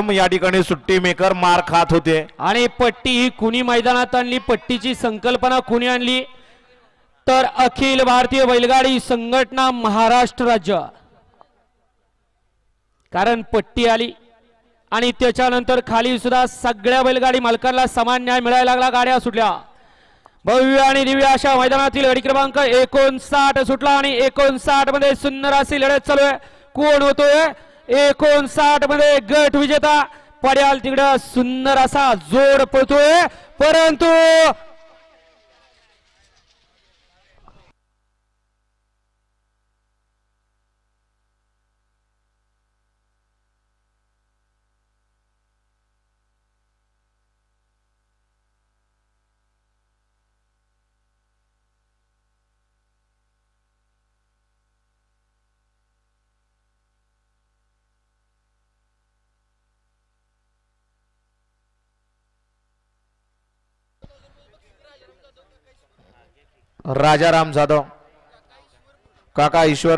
राजाराम या ठिकाणी सुट्टी मेकर मार खात होते आणि पट्टी ही कुणी मैदानात आणली, पट्टीची संकल्पना कुणी आणली तर अखिल भारतीय बैलगाडी संघटना महाराष्ट्र राज्य, कारण पट्टी आली आणि त्याच्यानंतर खाली सुद्धा सगळ्या बैलगाडी मालकांना समान न्याय मिळायला लागला, गाड्या सुटल्या। भव्य आणि दिव्य अशा मैदानातील गाडी क्रमांक 59 सुटला आणि 59 मध्ये सुंदर अशी लढत चालू आहे। कोण होतोय 59 मध्ये गट विजेता? पड्याल तिकडं सुंदर असा जोर पळतोय, परंतु राजाराम जाधव, काका ईश्वर